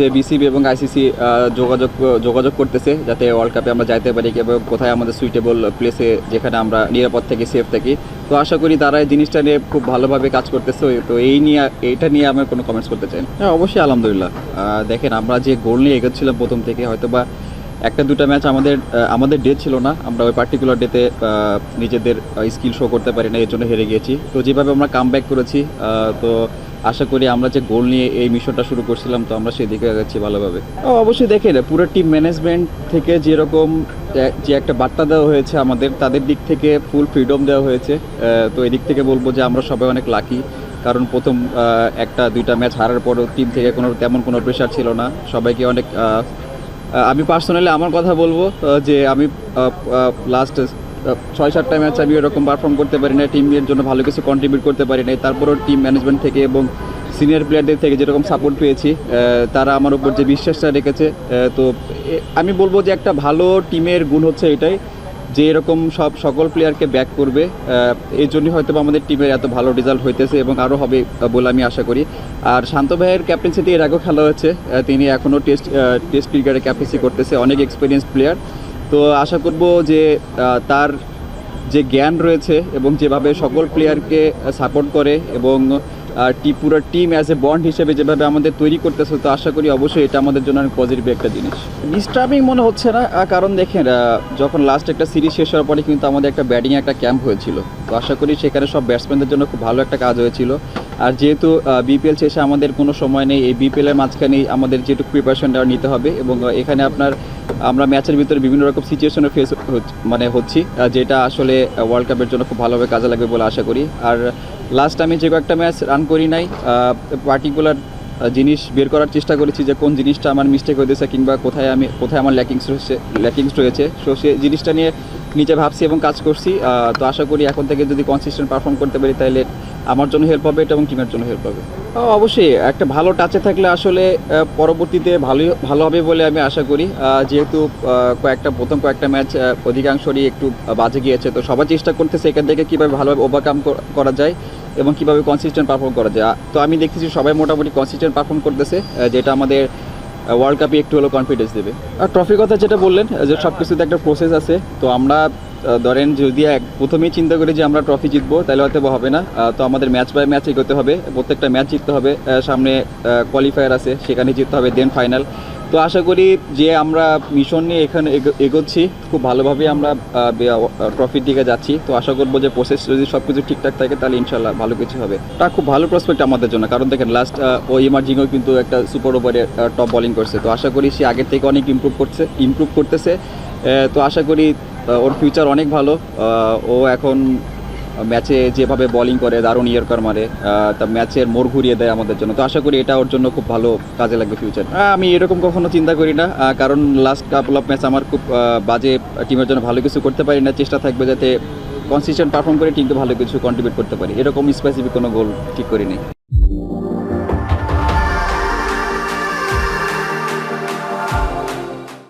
যে বিসিবি এবং আইসিসি যোগাযোগ যোগাযোগ করতেছে যাতে ওয়ার্ল্ড কাপে আমরা যাইতে পারি এবং কোথায় আমাদের সুইটেবল প্লেসে যেখানে আমরা নিরাপদ থাকি, সেফ থাকি। তো আশা করি তারা এই জিনিসটা নিয়ে খুব ভালোভাবে কাজ করতেছে। তো এইটা নিয়ে আমি কোনো কমেন্টস করতে চাই না। হ্যাঁ, অবশ্যই আলহামদুলিল্লাহ। দেখেন, আমরা যে গোল নিয়ে এগোচ্ছিলাম প্রথম থেকে, হয়তো বা একটা দুটা ম্যাচ আমাদের ডে ছিল না, আমরা ওই পার্টিকুলার ডেতে নিজেদের স্কিল শো করতে পারি না, এর জন্য হেরে গিয়েছি। তো যেভাবে আমরা কাম ব্যাক করেছি, তো আশা করি আমরা যে গোল নিয়ে এই মিশনটা শুরু করছিলাম, তো আমরা সেই দিকে যাচ্ছি ভালোভাবে। অবশ্যই দেখেন, পুরো টিম ম্যানেজমেন্ট থেকে যেরকম যে একটা বার্তা দেওয়া হয়েছে আমাদের, তাদের দিক থেকে ফুল ফ্রিডম দেওয়া হয়েছে। তো এদিক থেকে বলবো যে আমরা সবাই অনেক লাকি, কারণ প্রথম একটা দুইটা ম্যাচ হারার পরও টিম থেকে তেমন কোনো প্রেশার ছিল না। সবাইকে অনেক আমি পার্সোনালি আমার কথা বলবো যে আমি লাস্ট 6-7টা ম্যাচ আমি এরকম পারফর্ম করতে পারি না, টিমের জন্য ভালো কিছু কন্ট্রিবিউট করতে পারি নাই। তারপরেও টিম ম্যানেজমেন্ট থেকে এবং সিনিয়র প্লেয়ারদের থেকে যেরকম সাপোর্ট পেয়েছি, তারা আমার উপর যে বিশ্বাসটা রেখেছে, তো আমি বলবো যে একটা ভালো টিমের গুণ হচ্ছে এটাই যে এরকম সকল প্লেয়ারকে ব্যাক করবে। এই জন্যই হয়তো আমাদের টিমের এত ভালো রেজাল্ট হইতেছে এবং আরও হবে বলে আমি আশা করি। আর শান্ত ভাইয়ের ক্যাপ্টেন্সিতে এর আগেও খেলা হচ্ছে, তিনি এখনও টেস্ট ক্রিকেটে ক্যাপ্টেন্সি করতেছে, অনেক এক্সপিরিয়েন্স প্লেয়ার। তো আশা করব যে তার যে জ্ঞান রয়েছে এবং যেভাবে সকল প্লেয়ারকে সাপোর্ট করে এবং পুরো টিম অ্যাজ এ বন্ড হিসেবে যেভাবে আমাদের তৈরি করতেছে, তো আশা করি অবশ্যই এটা আমাদের জন্য অনেক পজিটিভ একটা জিনিস। ডিস্টার্বিং মনে হচ্ছে না, কারণ দেখেন, যখন লাস্ট একটা সিরিজ শেষ হওয়ার পরে কিন্তু আমাদের একটা ব্যাটিং একটা ক্যাম্প হয়েছিল। তো আশা করি সেখানে সব ব্যাটসম্যানদের জন্য খুব ভালো একটা কাজ হয়েছিল। আর যেহেতু বিপিএল শেষে আমাদের কোনো সময় নেই, এই বিপিএলের মাঝখানেই আমাদের যেটুকু প্রিপারেশনটা নিতে হবে এবং এখানে আমরা ম্যাচের ভিতরে বিভিন্ন রকম সিচুয়েশনে ফেস হচ্ছি, যেটা আসলে ওয়ার্ল্ড কাপের জন্য খুব ভালোভাবে কাজে লাগবে বলে আশা করি। আর লাস্ট আমি যে কয়েকটা ম্যাচ রান করি নাই, পার্টিকুলার জিনিস বের করার চেষ্টা করেছি যে কোন জিনিসটা আমার মিস্টেক হয়েছে কিংবা কোথায় আমার ল্যাকিংস রয়েছে। সো সে জিনিসটা নিয়ে নিজে ভাবছি এবং কাজ করছি। তো আশা করি এখন থেকে যদি কনসিস্টেন্ট পারফর্ম করতে পারি, তাহলে আমার জন্য হেল্প হবে এবং টিমের জন্য হেল্প হবে। অবশ্যই একটা ভালো টাচে থাকলে আসলে পরবর্তীতে ভালো হবে বলে আমি আশা করি। যেহেতু প্রথম কয়েকটা ম্যাচ অধিকাংশই একটু বাজে গিয়েছে, তো সবাই চেষ্টা করতেছে এখান থেকে কীভাবে ভালোভাবে ওভারকাম করা যায় এবং কীভাবে কনসিস্টেন্ট পারফর্ম করা যায়। তো আমি দেখতেছি সবাই মোটামুটি কনসিস্টেন্ট পারফর্ম করতেছে, যেটা আমাদের ওয়ার্ল্ড কাপে একটু হলেও কনফিডেন্স দেবে। আর ট্রফির কথা যেটা বললেন, যে সব কিছুতে একটা প্রসেস আছে। তো আমরা ধরেন যদি প্রথমেই চিন্তা করি যে আমরা ট্রফি জিতবো, তাহলে হয়তো হবে না। তো আমাদের ম্যাচ বাই ম্যাচ এগোতে হবে, প্রত্যেকটা ম্যাচ জিততে হবে। সামনে কোয়ালিফায়ার আছে, সেখানে জিততে হবে, দেন ফাইনাল। তো আশা করি যে আমরা মিশন নিয়ে এখানে এগোচ্ছি, খুব ভালোভাবে আমরা ট্রফির দিকে যাচ্ছি। তো আশা করবো যে প্রসেস যদি সব কিছু ঠিকঠাক থাকে, তাহলে ইনশাল্লাহ ভালো কিছু হবে। তা খুব ভালো প্রসপেক্ট আমাদের জন্য, কারণ দেখেন লাস্ট ইমার্জিংও কিন্তু একটা সুপার ওভারে টপ বোলিং করছে। তো আশা করি সে আগের থেকে অনেক ইমপ্রুভ করতেছে। তো আশা করি ওর ফিউচার অনেক ভালো। ও এখন ম্যাচে যেভাবে বোলিং করে, দারুণ ইয়র্কার মারে, তা ম্যাচের মোড় ঘুরিয়ে দেয় আমাদের জন্য। তো আশা করি এটা ওর জন্য খুব ভালো কাজে লাগবে ফিউচার। আমি এরকম কখনো চিন্তা করি না, কারণ লাস্ট কাপল অফ ম্যাচ আমার খুব বাজে, টিমের জন্য ভালো কিছু করতে পারি না। চেষ্টা থাকবে যাতে কনসিস্টেন্ট পারফর্ম করে টিমকে ভালো কিছু কন্ট্রিবিউট করতে পারি, এরকম স্পেসিফিক কোনো গোল ঠিক করিনি।